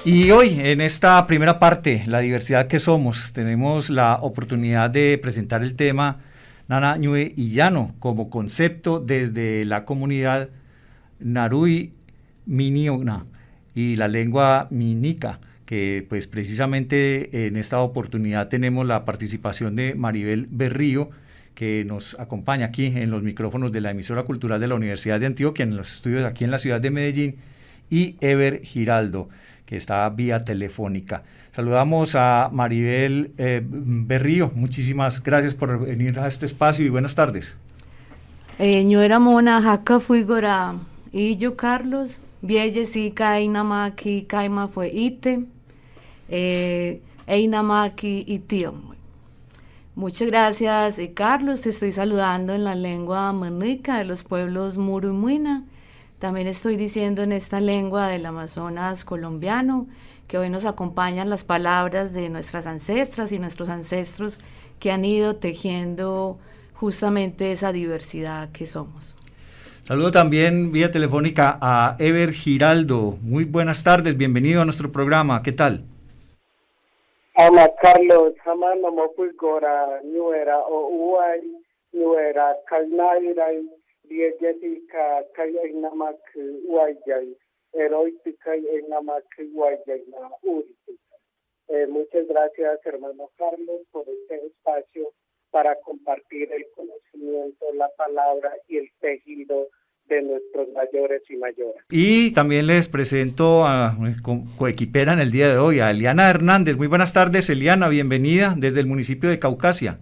Y hoy, en esta primera parte, la diversidad que somos, tenemos la oportunidad de presentar el tema Nana, Ñue y Llano como concepto desde la comunidad Narui Miniona y la lengua minica, que pues precisamente en esta oportunidad tenemos la participación de Maribel Berrío, que nos acompaña aquí en los micrófonos de la emisora cultural de la Universidad de Antioquia, en los estudios aquí en la ciudad de Medellín, y Ever Giraldo, que está vía telefónica. Saludamos a Maribel Berrío. Muchísimas gracias por venir a este espacio y buenas tardes. Ñuera mona jaca fuigora y yo Carlos vielle kainamaki kaima fue ite einamaki y tío. Muchas gracias, Carlos. Te estoy saludando en la lengua manica de los pueblos Muru y Muina. También estoy diciendo en esta lengua del Amazonas colombiano, que hoy nos acompañan las palabras de nuestras ancestras y nuestros ancestros que han ido tejiendo justamente esa diversidad que somos. Saludo también vía telefónica a Ever Giraldo. Muy buenas tardes, bienvenido a nuestro programa. ¿Qué tal? Ama Carlos, jamana mopulgora, ñuera o uay, ñuera kalnairai, Jessica kay namak uayay, heroica namak uayay na uritica. Muchas gracias, hermano Carlos, por este espacio para compartir el conocimiento, la palabra y el tejido de nuestros mayores y mayoras. Y también les presento a coequipera en el día de hoy, a Eliana Hernández. Muy buenas tardes, Eliana, bienvenida desde el municipio de Caucasia.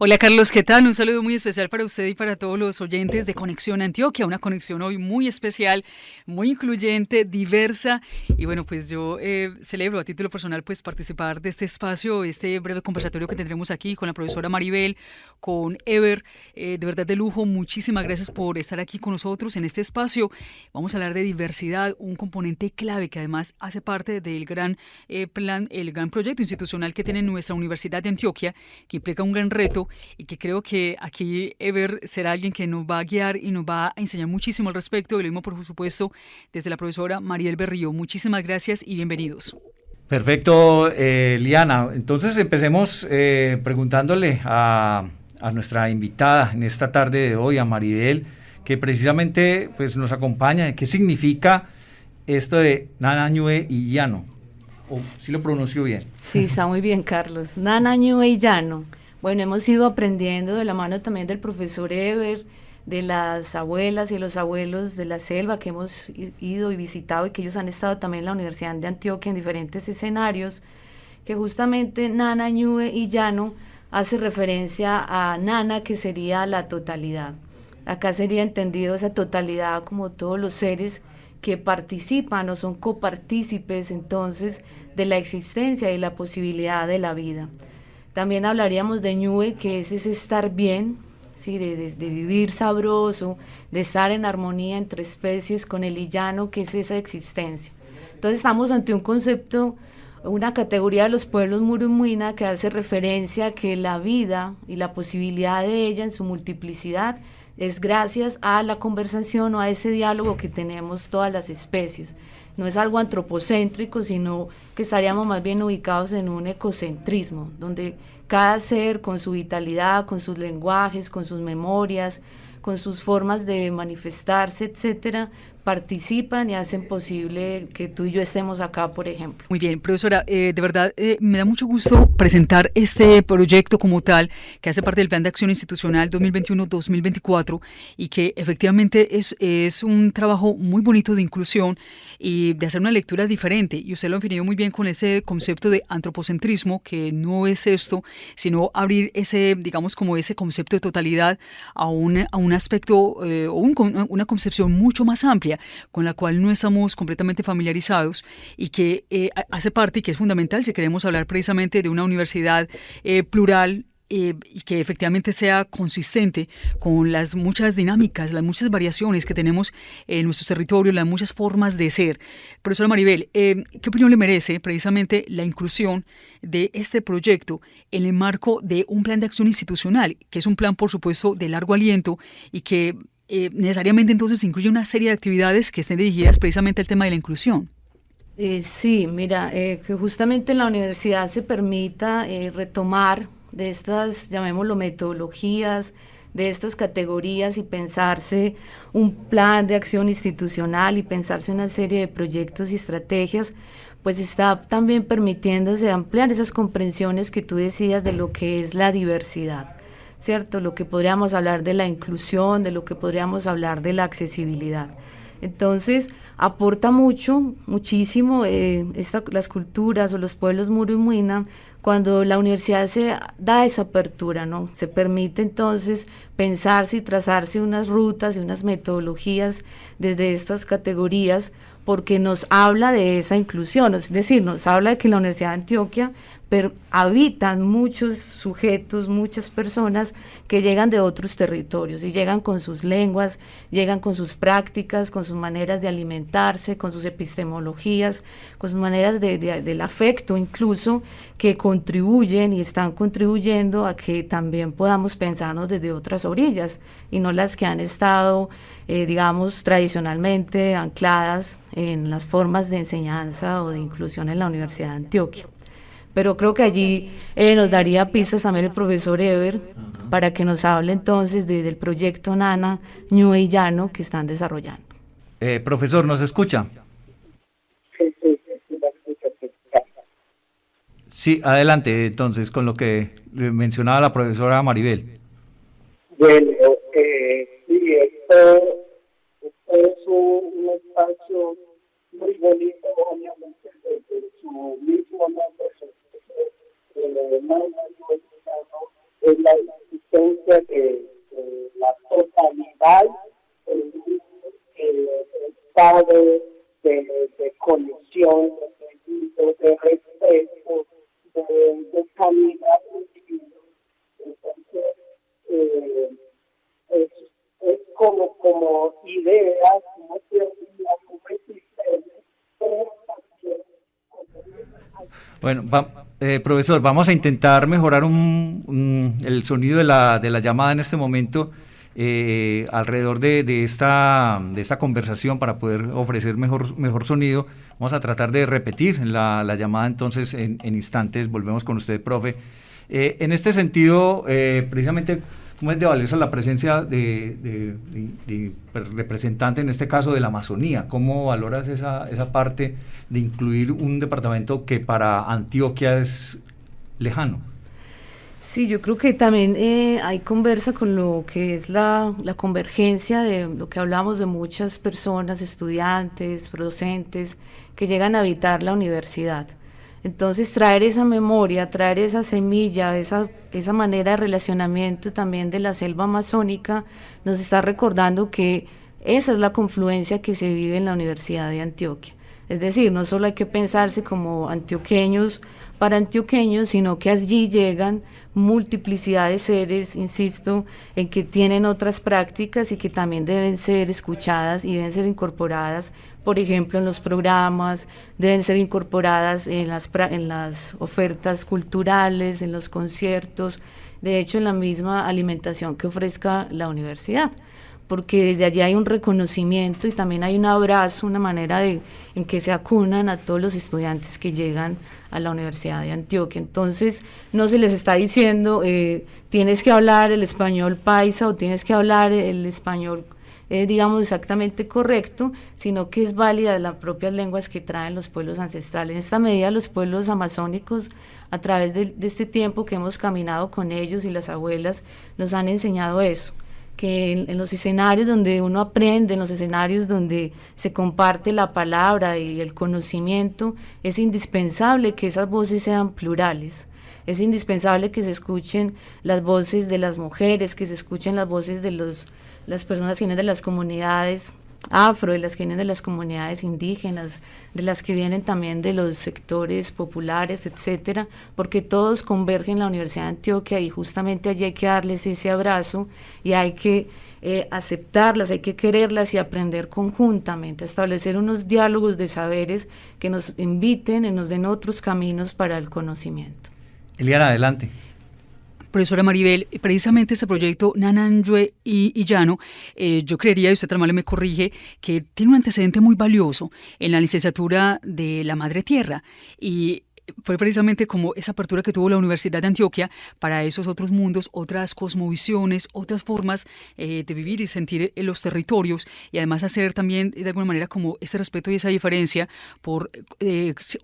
Hola Carlos, ¿qué tal? Un saludo muy especial para usted y para todos los oyentes de Conexión Antioquia, una conexión hoy muy especial, muy incluyente, diversa, y bueno, pues yo celebro a título personal pues participar de este espacio, este breve conversatorio que tendremos aquí con la profesora Maribel, con Ever, de verdad de lujo. Muchísimas gracias por estar aquí con nosotros en este espacio. Vamos a hablar de diversidad, un componente clave que además hace parte del gran plan, el gran proyecto institucional que tiene nuestra Universidad de Antioquia, que implica un gran reto, y que creo que aquí Ever será alguien que nos va a guiar y nos va a enseñar muchísimo al respecto, y lo mismo por supuesto desde la profesora Maribel Berrío. Muchísimas gracias y bienvenidos. Perfecto, Liana. Entonces empecemos preguntándole a nuestra invitada en esta tarde de hoy, a Maribel, que precisamente pues, nos acompaña. ¿Qué significa esto de Nana, Ñue y Llano? ¿Sí lo pronuncio bien? Sí, está muy bien, Carlos. Nana, Ñue y Llano. Bueno, hemos ido aprendiendo de la mano también del profesor Ever, de las abuelas y los abuelos de la selva que hemos ido y visitado, y que ellos han estado también en la Universidad de Antioquia en diferentes escenarios, que justamente Nana, Ñue y Llano hace referencia a Nana, que sería la totalidad. Acá sería entendido esa totalidad como todos los seres que participan o son copartícipes entonces de la existencia y la posibilidad de la vida. También hablaríamos de Ñue, que es ese estar bien, ¿sí? de vivir sabroso, de estar en armonía entre especies, con el Llano, que es esa existencia. Entonces estamos ante un concepto, una categoría de los pueblos Muru y Muina, que hace referencia a que la vida y la posibilidad de ella en su multiplicidad es gracias a la conversación o a ese diálogo que tenemos todas las especies. No es algo antropocéntrico, sino que estaríamos más bien ubicados en un ecocentrismo, donde cada ser con su vitalidad, con sus lenguajes, con sus memorias, con sus formas de manifestarse, etcétera, participan y hacen posible que tú y yo estemos acá, por ejemplo. Muy bien, profesora, de verdad me da mucho gusto presentar este proyecto como tal, que hace parte del Plan de Acción Institucional 2021-2024, y que efectivamente es un trabajo muy bonito de inclusión y de hacer una lectura diferente, y usted lo ha definido muy bien con ese concepto de antropocentrismo, que no es esto, sino abrir ese, digamos, como ese concepto de totalidad a un aspecto o una concepción mucho más amplia, con la cual no estamos completamente familiarizados, y que hace parte y que es fundamental si queremos hablar precisamente de una universidad plural, y que efectivamente sea consistente con las muchas dinámicas, las muchas variaciones que tenemos en nuestros territorios, las muchas formas de ser. Profesora Maribel, ¿qué opinión le merece precisamente la inclusión de este proyecto en el marco de un plan de acción institucional, que es un plan, por supuesto, de largo aliento, y que necesariamente entonces incluye una serie de actividades que estén dirigidas precisamente al tema de la inclusión? Sí, mira, que justamente en la universidad se permita retomar de estas, llamémoslo, metodologías, de estas categorías y pensarse un plan de acción institucional y pensarse una serie de proyectos y estrategias, pues está también permitiéndose ampliar esas comprensiones que tú decías de lo que es la diversidad, ¿cierto? Lo que podríamos hablar de la inclusión, de lo que podríamos hablar de la accesibilidad. Entonces, aporta mucho, muchísimo las culturas o los pueblos Muru y Muina cuando la universidad se da esa apertura, ¿no? Se permite entonces pensarse y trazarse unas rutas y unas metodologías desde estas categorías porque nos habla de esa inclusión, es decir, nos habla de que la Universidad de Antioquia habitan muchos sujetos, muchas personas que llegan de otros territorios y llegan con sus lenguas, llegan con sus prácticas, con sus maneras de alimentarse, con sus epistemologías, con sus maneras del afecto incluso, que contribuyen y están contribuyendo a que también podamos pensarnos desde otras orillas y no las que han estado, digamos, tradicionalmente ancladas en las formas de enseñanza o de inclusión en la Universidad de Antioquia. Pero creo que allí nos daría pistas también el profesor Eber para que nos hable entonces del proyecto Nana, Ñue y Llano que están desarrollando. Profesor, ¿nos escucha? Sí, sí, sí, sí, la escucho, sí. Sí, adelante entonces con lo que mencionaba la profesora Maribel. Bueno, sí, esto es un espacio muy bonito, obviamente, desde su mismo nombre, es la existencia de la totalidad del estado de conexión, de respeto, de calidad individual. Entonces, es como ideas, como teoría, como existencia, pero también Bueno, profesor, vamos a intentar mejorar el sonido de la llamada en este momento alrededor de esta conversación para poder ofrecer mejor sonido. Vamos a tratar de repetir la llamada entonces en instantes. Volvemos con usted, profe. En este sentido, precisamente, ¿cómo es de valiosa la presencia de representante, en este caso, de la Amazonía? ¿Cómo valoras esa parte de incluir un departamento que para Antioquia es lejano? Sí, yo creo que también hay conversa con lo que es la convergencia de lo que hablamos de muchas personas, estudiantes, docentes, que llegan a habitar la universidad. Entonces traer esa memoria, traer esa semilla, esa manera de relacionamiento también de la selva amazónica, nos está recordando que esa es la confluencia que se vive en la Universidad de Antioquia. Es decir, no solo hay que pensarse como antioqueños para antioqueños, sino que allí llegan multiplicidad de seres, insisto, en que tienen otras prácticas y que también deben ser escuchadas y deben ser incorporadas, por ejemplo, en los programas, deben ser incorporadas en las ofertas culturales, en los conciertos, de hecho, en la misma alimentación que ofrezca la universidad, porque desde allí hay un reconocimiento y también hay un abrazo, una manera en que se acunan a todos los estudiantes que llegan a la Universidad de Antioquia. Entonces, no se les está diciendo, tienes que hablar el español paisa o tienes que hablar el español, digamos, exactamente correcto, sino que es válida las propias lenguas que traen los pueblos ancestrales. En esta medida, los pueblos amazónicos, a través de este tiempo que hemos caminado con ellos y las abuelas, nos han enseñado eso, que en los escenarios donde uno aprende, en los escenarios donde se comparte la palabra y el conocimiento, es indispensable que esas voces sean plurales. Es indispensable que se escuchen las voces de las mujeres, que se escuchen las voces de las personas que vienen de las comunidades afro, de las que vienen de las comunidades indígenas, de las que vienen también de los sectores populares, etcétera, porque todos convergen en la Universidad de Antioquia y justamente allí hay que darles ese abrazo y hay que aceptarlas, hay que quererlas y aprender conjuntamente, establecer unos diálogos de saberes que nos inviten y nos den otros caminos para el conocimiento. Eliana, adelante. Profesora Maribel, precisamente este proyecto Nana Ñué y Llano, yo creería, y usted tan amable me corrige, que tiene un antecedente muy valioso en la licenciatura de la Madre Tierra, y fue precisamente como esa apertura que tuvo la Universidad de Antioquia para esos otros mundos, otras cosmovisiones, otras formas de vivir y sentir en los territorios, y además hacer también de alguna manera como ese respeto y esa diferencia por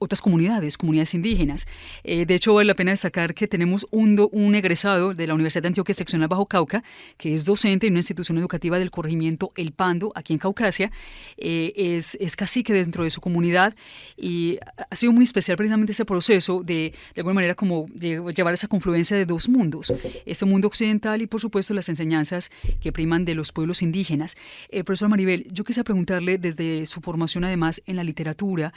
otras comunidades indígenas. De hecho, vale la pena destacar que tenemos un egresado de la Universidad de Antioquia seccional Bajo Cauca, que es docente en una institución educativa del corregimiento El Pando, aquí en Caucasia. Es cacique dentro de su comunidad, y ha sido muy especial precisamente ese proceso de alguna manera como llevar esa confluencia de dos mundos, este mundo occidental y por supuesto las enseñanzas que priman de los pueblos indígenas. Profesora Maribel, yo quisiera preguntarle desde su formación además en la literatura,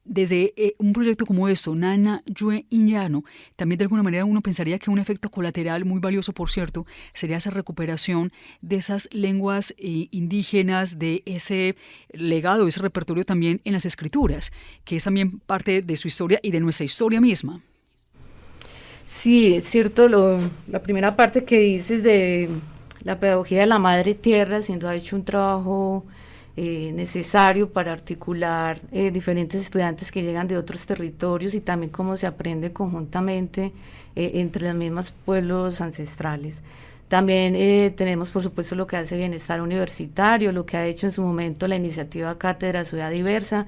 desde un proyecto como esto, Nana Ñué y Llano, también de alguna manera uno pensaría que un efecto colateral muy valioso, por cierto, sería esa recuperación de esas lenguas indígenas, de ese legado, ese repertorio también en las escrituras, que es también parte de su historia y de nuestra historia misma. Sí, es cierto, la primera parte que dices de la pedagogía de la Madre Tierra, sin duda ha hecho un trabajo necesario para articular diferentes estudiantes que llegan de otros territorios y también cómo se aprende conjuntamente entre los mismos pueblos ancestrales. También tenemos, por supuesto, lo que hace Bienestar Universitario, lo que ha hecho en su momento la iniciativa Cátedra Ciudad Diversa,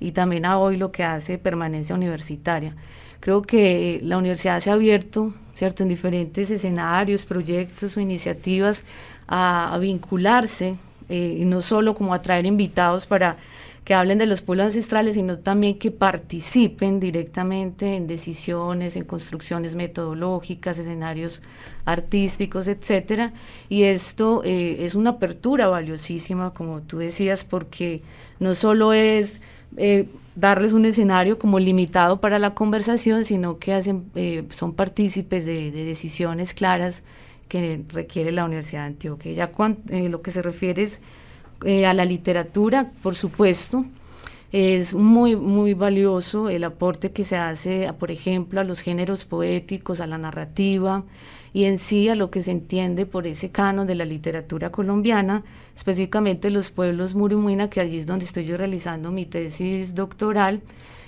y también a hoy lo que hace Permanencia Universitaria. Creo que la universidad se ha abierto, ¿cierto?, en diferentes escenarios, proyectos o iniciativas a vincularse, y no solo como a traer invitados para que hablen de los pueblos ancestrales, sino también que participen directamente en decisiones, en construcciones metodológicas, escenarios artísticos, etcétera. Y esto es una apertura valiosísima, como tú decías, porque no solo es darles un escenario como limitado para la conversación, sino que son partícipes de decisiones claras que requiere la Universidad de Antioquia. Ya lo que se refiere es a la literatura, por supuesto, es muy, muy valioso el aporte que se hace, por ejemplo, a los géneros poéticos, a la narrativa, y en sí a lo que se entiende por ese canon de la literatura colombiana, específicamente los pueblos Murumaina, que allí es donde estoy yo realizando mi tesis doctoral.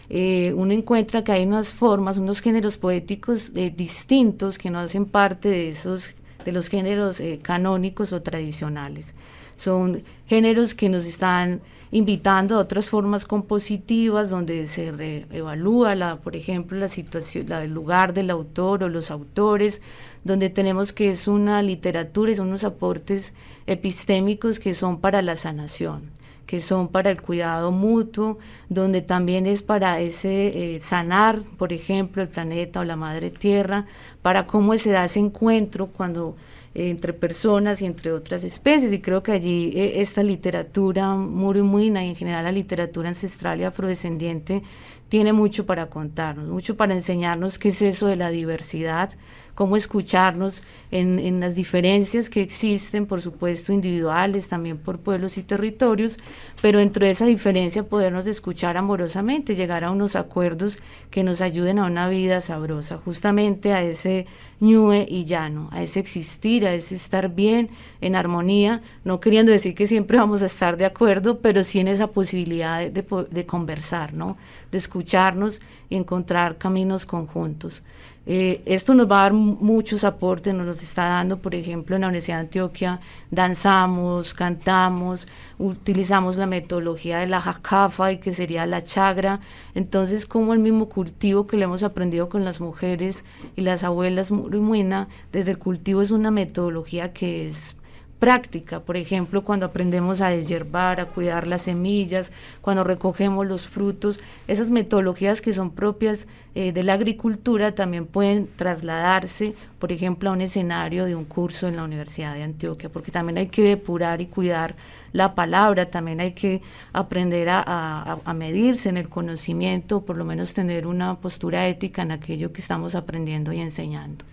Uno encuentra que hay unas formas, unos géneros poéticos distintos que no hacen parte de los géneros canónicos o tradicionales. Son géneros que nos están invitando a otras formas compositivas donde se reevalúa, por ejemplo, la situación, el lugar del autor o los autores, donde tenemos que es una literatura y son unos aportes epistémicos que son para la sanación, que son para el cuidado mutuo, donde también es para ese sanar, por ejemplo, el planeta o la madre tierra, para cómo se da ese encuentro cuando entre personas y entre otras especies. Y creo que allí esta literatura murumaina y en general la literatura ancestral y afrodescendiente tiene mucho para contarnos, mucho para enseñarnos qué es eso de la diversidad, cómo escucharnos en las diferencias que existen, por supuesto individuales, también por pueblos y territorios, pero dentro de esa diferencia podernos escuchar amorosamente, llegar a unos acuerdos que nos ayuden a una vida sabrosa, justamente a ese ñué y llano, a ese existir, a ese estar bien, en armonía, no queriendo decir que siempre vamos a estar de acuerdo, pero sí en esa posibilidad de conversar, ¿no?, de escucharnos y encontrar caminos conjuntos. Esto nos va a dar muchos aportes, nos los está dando, por ejemplo, en la Universidad de Antioquia, danzamos, cantamos, utilizamos la metodología de la jacafa, y que sería la chagra. Entonces, como el mismo cultivo que le hemos aprendido con las mujeres y las abuelas murumaina, desde el cultivo es una metodología que es práctica. Por ejemplo, cuando aprendemos a deshiervar, a cuidar las semillas, cuando recogemos los frutos, esas metodologías que son propias de la agricultura también pueden trasladarse, por ejemplo, a un escenario de un curso en la Universidad de Antioquia, porque también hay que depurar y cuidar la palabra, también hay que aprender a medirse en el conocimiento, por lo menos tener una postura ética en aquello que estamos aprendiendo y enseñando.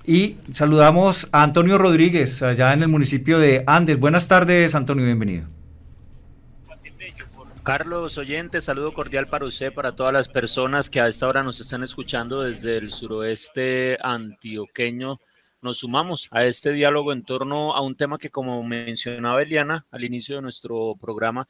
Y saludamos a Antonio Rodríguez, allá en el municipio de Andes. Buenas tardes, Antonio, bienvenido. Carlos, oyente, saludo cordial para usted, para todas las personas que a esta hora nos están escuchando desde el suroeste antioqueño. Nos sumamos a este diálogo en torno a un tema que, como mencionaba Eliana al inicio de nuestro programa,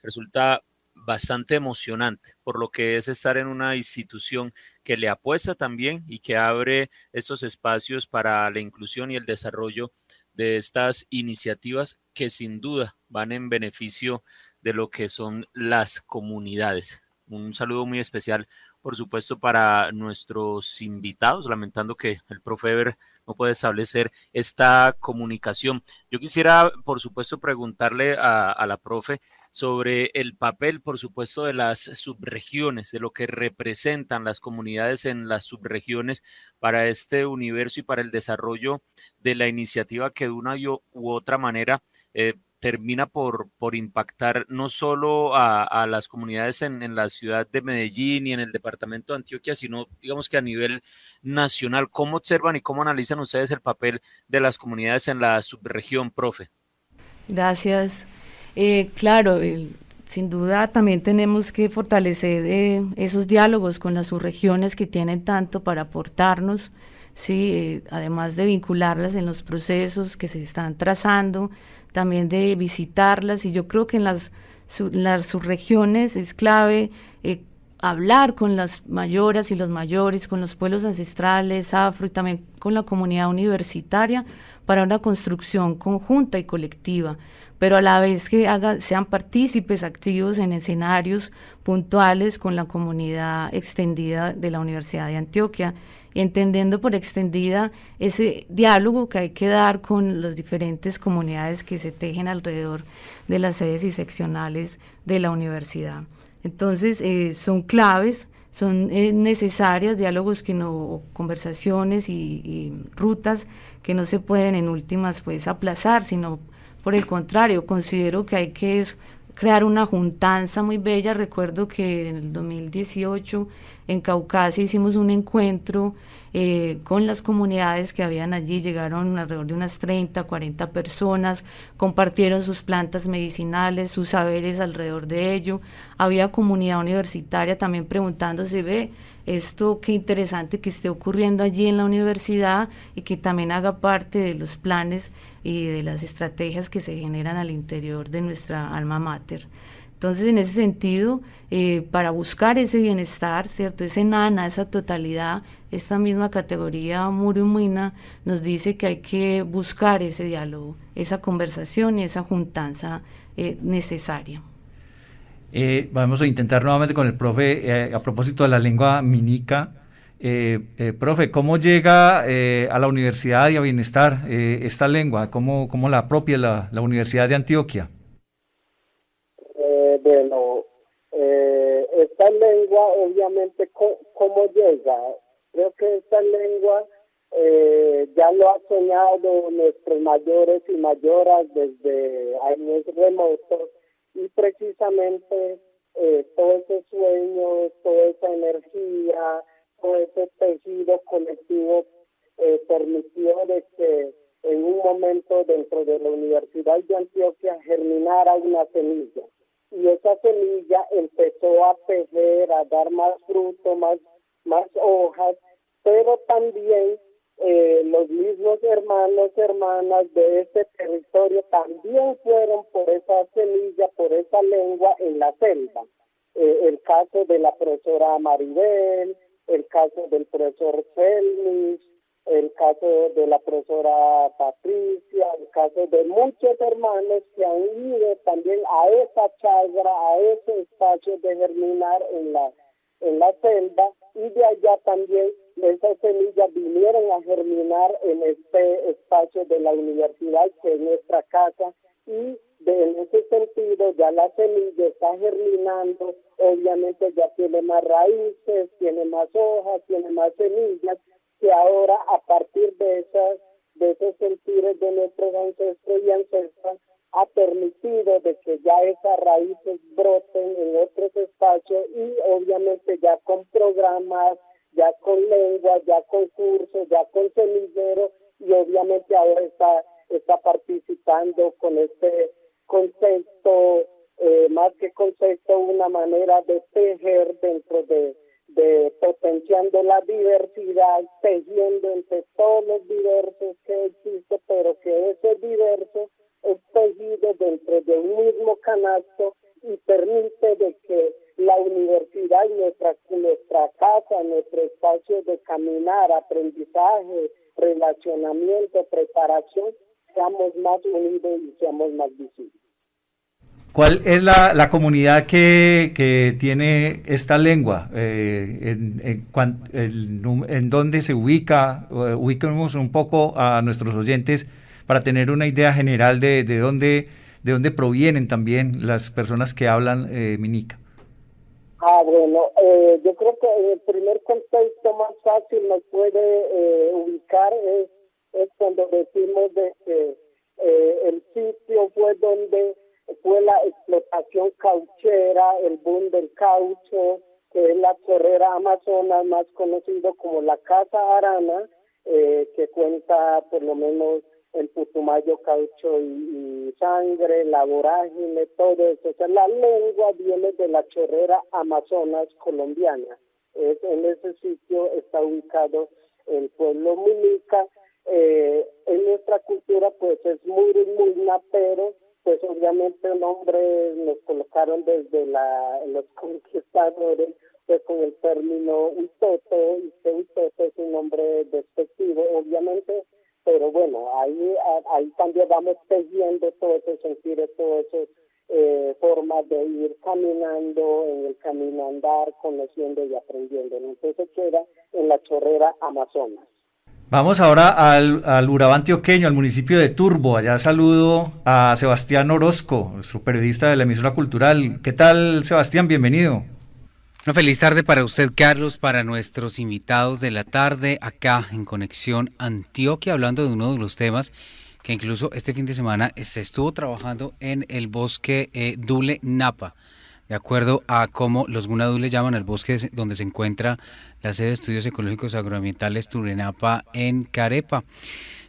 resulta bastante emocionante, por lo que es estar en una institución que le apuesta también y que abre estos espacios para la inclusión y el desarrollo de estas iniciativas que sin duda van en beneficio de lo que son las comunidades. Un saludo muy especial, por supuesto, para nuestros invitados, lamentando que el profe Eber no puede establecer esta comunicación. Yo quisiera, por supuesto, preguntarle a la profe sobre el papel, por supuesto, de las subregiones, de lo que representan las comunidades en las subregiones para este universo y para el desarrollo de la iniciativa que de una u otra manera termina por impactar no solo a las comunidades en la ciudad de Medellín y en el departamento de Antioquia, sino digamos que a nivel nacional. ¿Cómo observan y cómo analizan ustedes el papel de las comunidades en la subregión, profe? Gracias. Claro, sin duda también tenemos que fortalecer esos diálogos con las subregiones que tienen tanto para aportarnos, sí, además de vincularlas en los procesos que se están trazando, también de visitarlas, y yo creo que en las subregiones es clave hablar con las mayoras y los mayores, con los pueblos ancestrales, afro, y también con la comunidad universitaria para una construcción conjunta y colectiva, pero a la vez que sean partícipes activos en escenarios puntuales con la comunidad extendida de la Universidad de Antioquia, y entendiendo por extendida ese diálogo que hay que dar con las diferentes comunidades que se tejen alrededor de las sedes y seccionales de la universidad. Entonces, son claves, son necesarias, diálogos que no, conversaciones y rutas que no se pueden en últimas pues aplazar, sino por el contrario, considero que hay que crear una juntanza muy bella. Recuerdo que en el 2018 en Caucasia hicimos un encuentro con las comunidades que habían allí, llegaron alrededor de unas 30, 40 personas, compartieron sus plantas medicinales, sus saberes alrededor de ello. Había comunidad universitaria también preguntándose, ve, esto qué interesante que esté ocurriendo allí en la universidad y que también haga parte de los planes y de las estrategias que se generan al interior de nuestra alma mater. Entonces, en ese sentido, para buscar ese bienestar, ¿cierto? Ese nana, esa totalidad, esta misma categoría Murumina nos dice que hay que buscar ese diálogo, esa conversación y esa juntanza necesaria. Vamos a intentar nuevamente con el profe, a propósito de la lengua minica. Profe, ¿cómo llega a la Universidad y a Bienestar esta lengua? ¿Cómo la apropia la Universidad de Antioquia? Bueno, esta lengua, obviamente, ¿cómo llega? Creo que esta lengua ya lo ha soñado nuestros mayores y mayoras desde años remotos, y precisamente todo ese sueño, toda esa energía, todo ese tejido colectivo permitió de que en un momento dentro de la Universidad de Antioquia germinara una semilla. Y esa semilla empezó a tejer, a dar más fruto, más hojas, pero también los mismos hermanos, hermanas de este territorio también fueron por esa semilla, por esa lengua en la selva. El caso de la profesora Maribel, el caso del profesor Félix, el caso de la profesora Patricia, el caso de muchos hermanos que han ido también a esa chagra, a ese espacio de germinar en la selva, y de allá también esas semillas vinieron a germinar en este espacio de la universidad, que es nuestra casa, y en ese sentido ya la semilla está germinando, obviamente ya tiene más raíces, tiene más hojas, tiene más semillas, que ahora a partir de esos sentires de nuestros ancestros y ancestras ha permitido de que ya esas raíces broten en otros espacios, y obviamente ya con programas, ya con lenguas, ya con cursos, ya con semilleros, y obviamente ahora está participando con este concepto más que concepto, una manera de tejer dentro de potenciando la diversidad, tejiendo entre todos los diversos que existe, pero que ese diverso es tejido dentro de un mismo canasto y permite de que la universidad y nuestra casa, nuestro espacio de caminar, aprendizaje, relacionamiento, preparación, seamos más unidos y seamos más visibles. ¿Cuál es la comunidad que tiene esta lengua? ¿En dónde se ubica? Ubiquemos un poco a nuestros oyentes para tener una idea general de dónde provienen también las personas que hablan minica. Bueno, yo creo que el primer contexto más fácil nos puede ubicar es cuando decimos de que el sitio fue la explotación cauchera, el boom del caucho, que es la chorrera Amazonas, más conocido como la Casa Arana, que cuenta por lo menos el Putumayo, caucho y sangre, la vorágine, todo eso. O sea, la lengua viene de la chorrera Amazonas colombiana. En ese sitio está ubicado el pueblo Munica. En nuestra cultura pues es Muina, pero pues obviamente el nombre nos colocaron desde los conquistadores, pues con el término Utoto, y que Utoto es un nombre despectivo, obviamente, pero bueno, ahí también vamos tejiendo todos esos sentidos, todas esas formas de ir caminando, en el camino andar, conociendo y aprendiendo. Entonces queda en la chorrera Amazonas. Vamos ahora al Urabá antioqueño, al municipio de Turbo. Allá saludo a Sebastián Orozco, nuestro periodista de la emisora cultural. ¿Qué tal, Sebastián? Bienvenido. Una feliz tarde para usted, Carlos, para nuestros invitados de la tarde acá en Conexión Antioquia, hablando de uno de los temas que incluso este fin de semana se estuvo trabajando en el bosque Dule Napa. De acuerdo a cómo los Guna le llaman al bosque donde se encuentra la sede de estudios ecológicos agroambientales Turenapa en Carepa.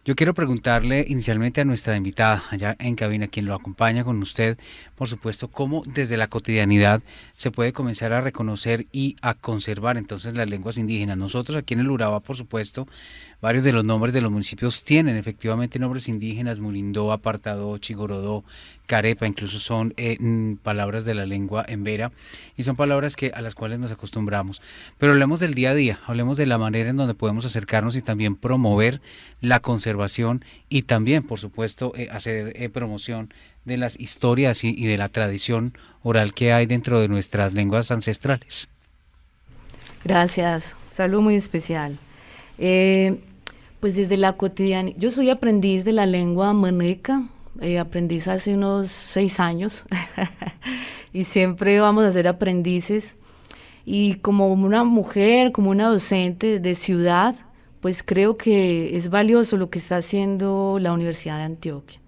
Yo quiero preguntarle inicialmente a nuestra invitada allá en cabina, quien lo acompaña con usted, por supuesto, cómo desde la cotidianidad se puede comenzar a reconocer y a conservar entonces las lenguas indígenas. Nosotros aquí en el Urabá, por supuesto, varios de los nombres de los municipios tienen efectivamente nombres indígenas: Murindó, Apartadó, Chigorodó, Carepa, incluso son palabras de la lengua embera, y son palabras a las cuales nos acostumbramos. Pero hablemos del día a día, hablemos de la manera en donde podemos acercarnos y también promover la conservación y también, por supuesto, hacer promoción de las historias y de la tradición oral que hay dentro de nuestras lenguas ancestrales. Gracias, saludo muy especial. Pues desde la cotidianidad, yo soy aprendiz de la lengua maneca, aprendiz hace unos 6 años y siempre vamos a ser aprendices, y como una mujer, como una docente de ciudad, pues creo que es valioso lo que está haciendo la Universidad de Antioquia.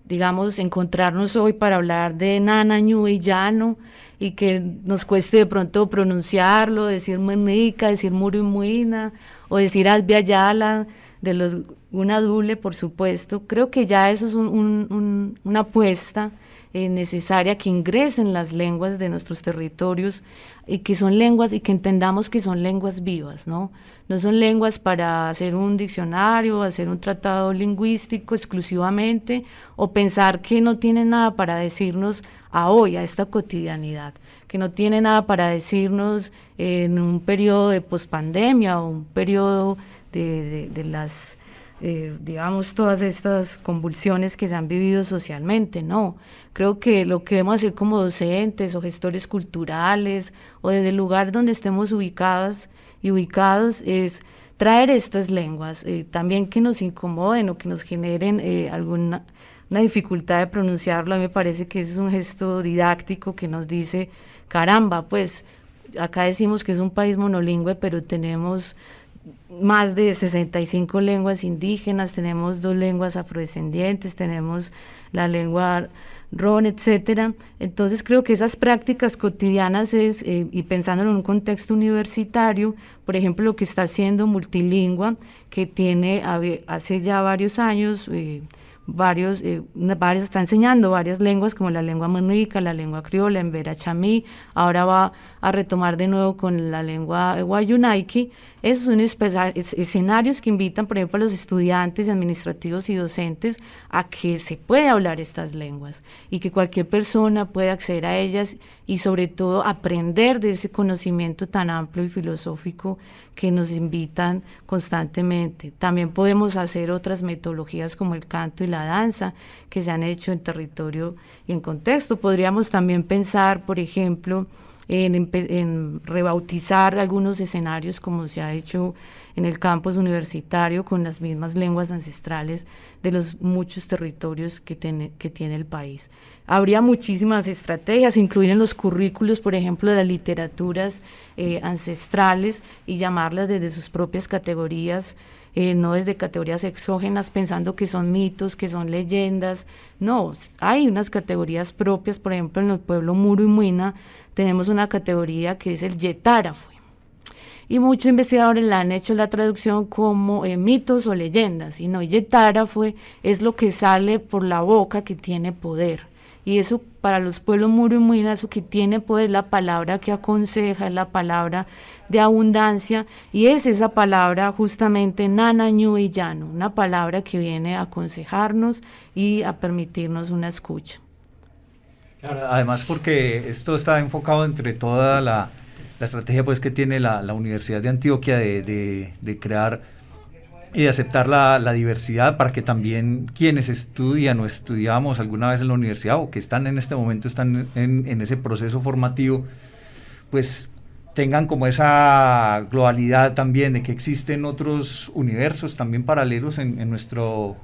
Digamos, encontrarnos hoy para hablar de Nana Ñuble y Llano, y que nos cueste de pronto pronunciarlo, decir Manica, decir Muina, o decir Albiayala, de los Guna Dule, por supuesto. Creo que ya eso es una apuesta necesaria, que ingresen las lenguas de nuestros territorios, y que son lenguas, y que entendamos que son lenguas vivas, ¿no? No son lenguas para hacer un diccionario, hacer un tratado lingüístico exclusivamente, o pensar que no tienen nada para decirnos a hoy, a esta cotidianidad, que no tiene nada para decirnos en un periodo de pospandemia, o un periodo de las, digamos, todas estas convulsiones que se han vivido socialmente. No, creo que lo que debemos hacer como docentes o gestores culturales, o desde el lugar donde estemos ubicados es traer estas lenguas, también que nos incomoden o que nos generen una dificultad de pronunciarlo. A mí me parece que es un gesto didáctico que nos dice, caramba, pues acá decimos que es un país monolingüe, pero tenemos más de 65 lenguas indígenas, tenemos 2 lenguas afrodescendientes, tenemos la lengua ron, etcétera. Entonces creo que esas prácticas cotidianas y pensándolo en un contexto universitario, por ejemplo, lo que está haciendo Multilingua, que tiene hace ya varios años, está enseñando varias lenguas como la lengua manica, la lengua criolla, en Vera Chamí, ahora va a retomar de nuevo con la lengua guayunaiki. Esos son escenarios que invitan, por ejemplo, a los estudiantes, administrativos y docentes a que se puede hablar estas lenguas y que cualquier persona puede acceder a ellas y sobre todo aprender de ese conocimiento tan amplio y filosófico que nos invitan constantemente. También podemos hacer otras metodologías como el canto y la danza que se han hecho en territorio y en contexto. Podríamos también pensar, por ejemplo, en rebautizar algunos escenarios como se ha hecho en el campus universitario con las mismas lenguas ancestrales de los muchos territorios que tiene el país. Habría muchísimas estrategias, incluir en los currículos, por ejemplo, de las literaturas ancestrales y llamarlas desde sus propias categorías, no desde categorías exógenas pensando que son mitos, que son leyendas. No, hay unas categorías propias, por ejemplo, en el pueblo Muru y Muina tenemos una categoría que es el Yetarafue. Y muchos investigadores la han hecho la traducción como mitos o leyendas, y no, Yetarafue es lo que sale por la boca que tiene poder. Y eso para los pueblos Muru y Muina, eso que tiene poder es la palabra que aconseja, es la palabra de abundancia, y es esa palabra justamente Nana Ñu'e Llano, una palabra que viene a aconsejarnos y a permitirnos una escucha. Claro, además porque esto está enfocado entre toda la estrategia pues que tiene la Universidad de Antioquia de crear y de aceptar la diversidad para que también quienes estudian o estudiamos alguna vez en la universidad o que están en este momento están en ese proceso formativo, pues tengan como esa globalidad también de que existen otros universos también paralelos en nuestro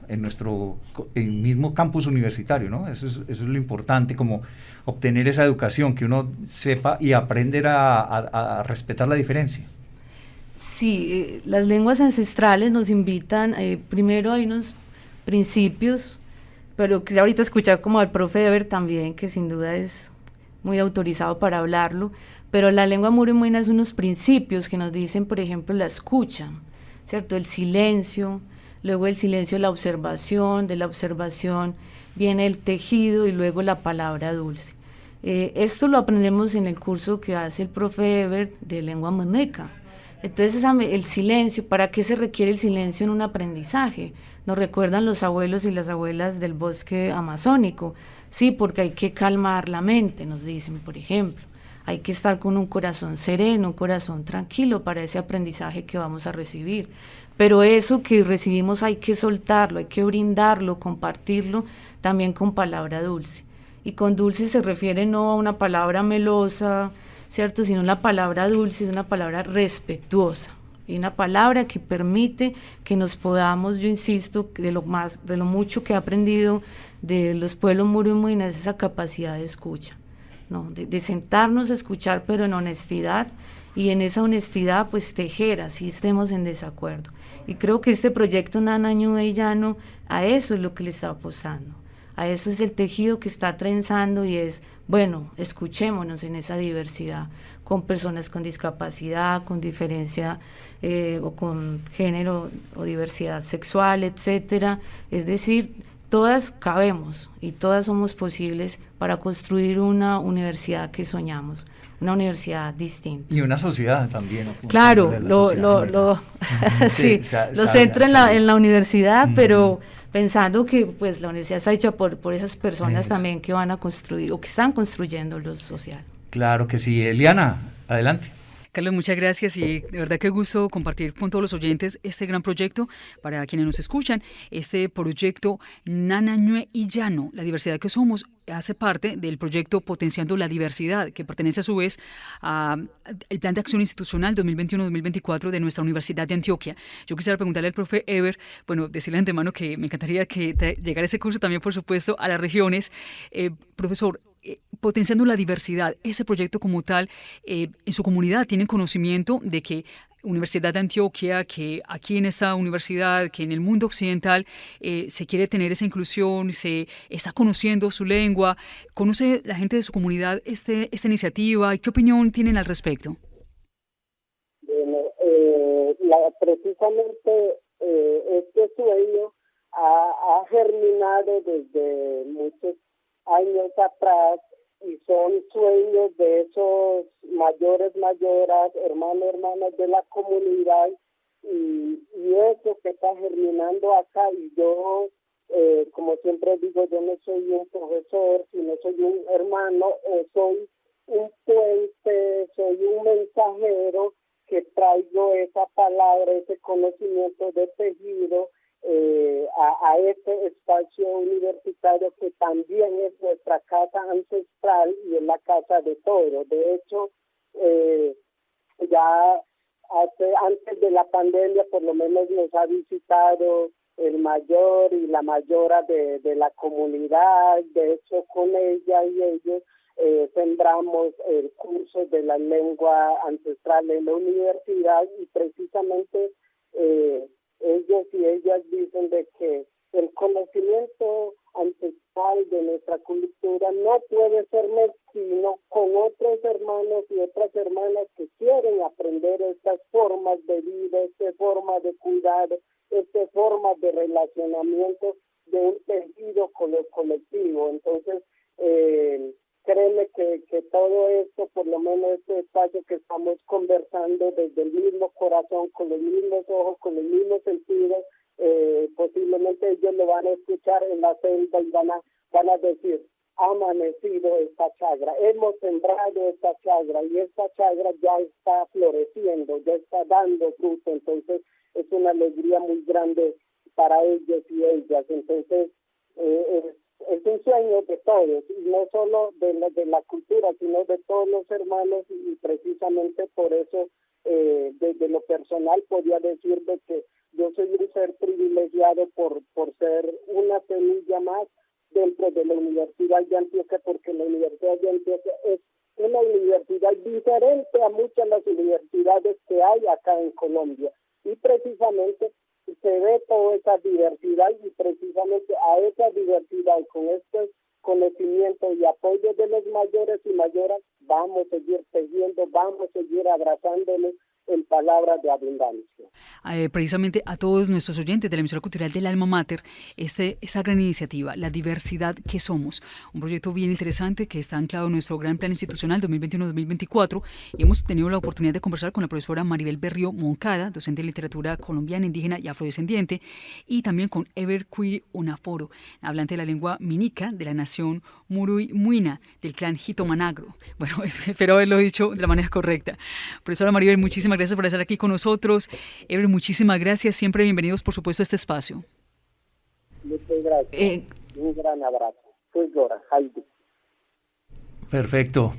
mismo campus universitario, ¿no? Eso es lo importante, como obtener esa educación, que uno sepa y aprender a respetar la diferencia. Sí, las lenguas ancestrales nos invitan, primero hay unos principios, pero que ahorita escuchar como al profe Eber también, que sin duda es muy autorizado para hablarlo, pero la lengua Muru y Muina es unos principios que nos dicen, por ejemplo, la escucha, ¿cierto? El silencio, luego el silencio, la observación, de la observación viene el tejido y luego la palabra dulce. Esto lo aprendemos en el curso que hace el profe Eber de lengua maneca. Entonces el silencio, ¿para qué se requiere el silencio en un aprendizaje? Nos recuerdan los abuelos y las abuelas del bosque amazónico. Sí, porque hay que calmar la mente, nos dicen, por ejemplo. Hay que estar con un corazón sereno, un corazón tranquilo para ese aprendizaje que vamos a recibir. Pero eso que recibimos hay que soltarlo, hay que brindarlo, compartirlo también con palabra dulce. Y con dulce se refiere no a una palabra melosa, ¿cierto? Sino la palabra dulce es una palabra respetuosa y una palabra que permite que nos podamos, yo insisto, de lo mucho que he aprendido de los pueblos Muru y Muina es esa capacidad de escucha, ¿no? De sentarnos a escuchar, pero en honestidad, y en esa honestidad pues tejer, así estemos en desacuerdo. Y creo que este proyecto Nana Ñu'e Llano a eso es lo que le está apostando. A eso es el tejido que está trenzando y es, bueno, escuchémonos en esa diversidad, con personas con discapacidad, con diferencia o con género o diversidad sexual, etcétera. Es decir, todas cabemos y todas somos posibles para construir una universidad que soñamos, una universidad distinta. Y una sociedad también. ¿No? Claro, sí, lo centro en la universidad, pero pensando que pues la universidad está hecha por esas personas también que van a construir o que están construyendo lo social. Claro que sí. Eliana, adelante. Carlos, muchas gracias y de verdad qué gusto compartir con todos los oyentes este gran proyecto. Para quienes nos escuchan, este proyecto Nana Ñu'e Llano, la diversidad que somos, hace parte del proyecto Potenciando la Diversidad, que pertenece a su vez al Plan de Acción Institucional 2021-2024 de nuestra Universidad de Antioquia. Yo quisiera preguntarle al profe Eber, bueno, decirle de antemano que me encantaría que llegara ese curso también, por supuesto, a las regiones. Profesor, Potenciando la Diversidad, ese proyecto como tal, en su comunidad tienen conocimiento de que Universidad de Antioquia, que aquí en esta universidad, que en el mundo occidental se quiere tener esa inclusión, se está conociendo su lengua. ¿Conoce la gente de su comunidad esta iniciativa? ¿Qué opinión tienen al respecto? Bueno, precisamente este sueño ha germinado desde muchos años atrás y son sueños de esos mayoras, hermanas de la comunidad y eso que está germinando acá y yo, como siempre digo, yo no soy un profesor, sino soy un hermano, soy un puente, soy un mensajero que traigo esa palabra, ese conocimiento de tejido a este espacio universitario que también es nuestra casa ancestral y es la casa de todos. De hecho, ya antes de la pandemia por lo menos nos ha visitado el mayor y la mayora de la comunidad. De hecho, con ella y ellos sembramos el curso de la lengua ancestral en la universidad y precisamente ellos y ellas dicen de que el conocimiento ancestral de nuestra cultura no puede ser mezquino con otros hermanos y otras hermanas que quieren aprender estas formas de vida, estas formas de cuidado, estas formas de relacionamiento de un tejido colectivo. Entonces, créeme que todo esto, por lo menos este espacio que estamos conversando desde el mismo corazón, con los mismos ojos, con los mismos sentidos, posiblemente ellos lo van a escuchar en la selva y van a decir, ha amanecido esta chagra, hemos sembrado esta chagra y esta chagra ya está floreciendo, ya está dando fruto. Entonces es una alegría muy grande para ellos y ellas. Entonces es un sueño de todos, y no solo de la cultura, sino de todos los hermanos, y precisamente por eso, desde lo personal, podría decir de que yo soy un ser privilegiado por ser una semilla más dentro de la Universidad de Antioquia, porque la Universidad de Antioquia es una universidad diferente a muchas de las universidades que hay acá en Colombia, y precisamente se ve toda esa diversidad y precisamente a esa diversidad con este conocimiento y apoyo de los mayores y mayoras vamos a seguir tejiendo, vamos a seguir abrazándonos en palabras de abundancia. Precisamente a todos nuestros oyentes de la emisora cultural del Alma Mater, esta gran iniciativa, La Diversidad que Somos, un proyecto bien interesante que está anclado en nuestro gran plan institucional 2021-2024, y hemos tenido la oportunidad de conversar con la profesora Maribel Berrío Moncada, docente de literatura colombiana, indígena y afrodescendiente, y también con Ever Quiri Unaforo, hablante de la lengua minica de la nación Murui Muina, del clan Jitomanagro. Bueno, espero haberlo dicho de la manera correcta. Profesora Maribel, muchísimas gracias por estar aquí con nosotros. Ever, muchísimas gracias. Siempre bienvenidos, por supuesto, a este espacio. Muchas gracias. Un gran abrazo. Soy Dora, Heidi. Perfecto.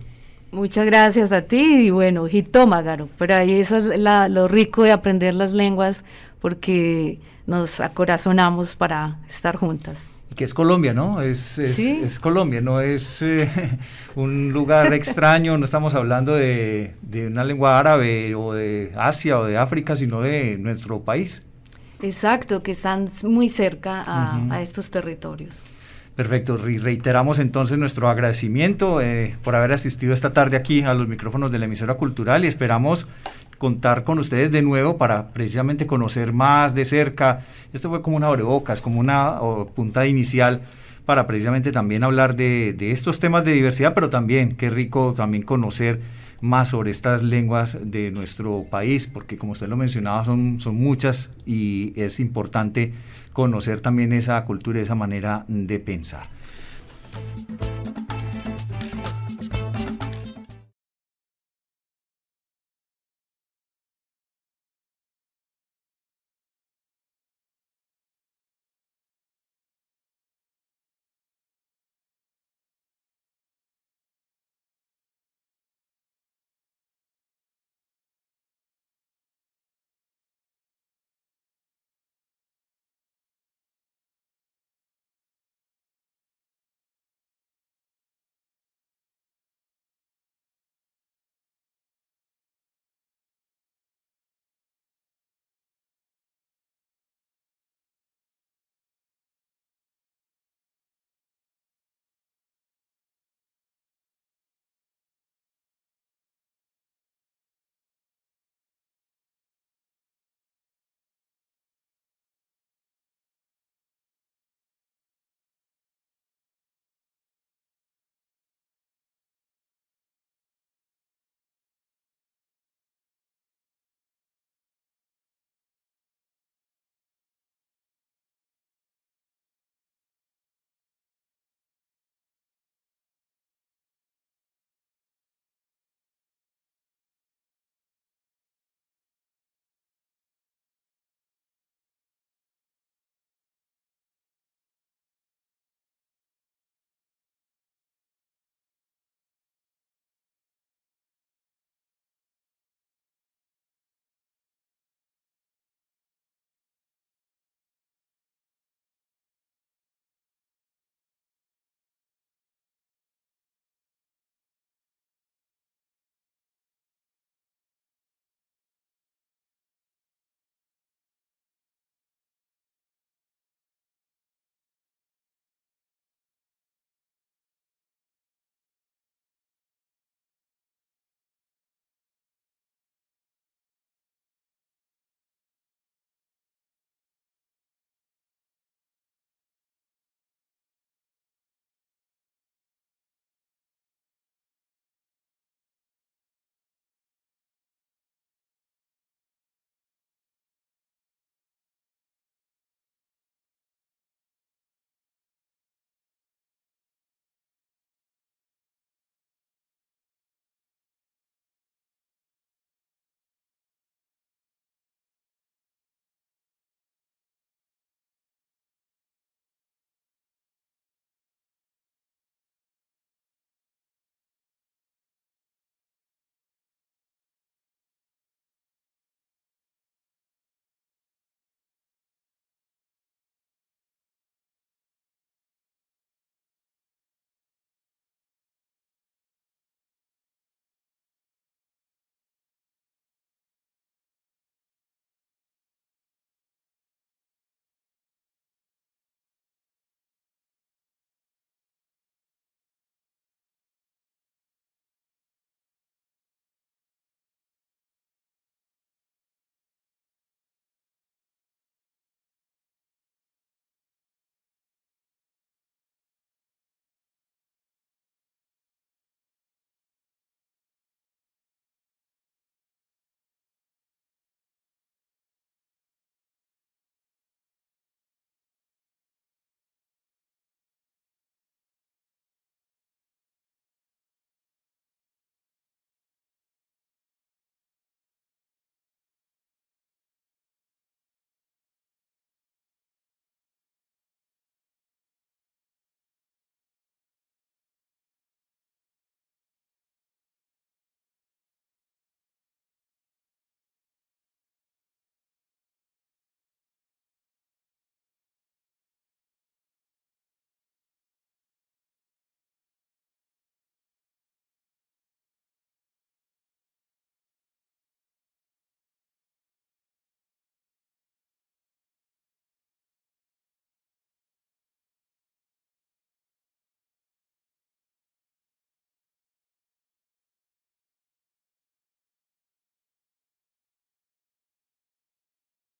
Muchas gracias a ti y bueno, Jitomágaro, pero ahí eso es lo rico de aprender las lenguas porque nos acorazonamos para estar juntas. Que es Colombia, ¿no? ¿Sí? Es Colombia, no es un lugar extraño, no estamos hablando de una lengua árabe o de Asia o de África, sino de nuestro país. Exacto, que están muy cerca a estos territorios. Perfecto, reiteramos entonces nuestro agradecimiento por haber asistido esta tarde aquí a los micrófonos de la emisora cultural y esperamos contar con ustedes de nuevo para precisamente conocer más de cerca. Esto fue como una abrebocas, como una puntada inicial para precisamente también hablar de estos temas de diversidad, pero también, qué rico también conocer más sobre estas lenguas de nuestro país, porque como usted lo mencionaba, son muchas y es importante conocer también esa cultura y esa manera de pensar.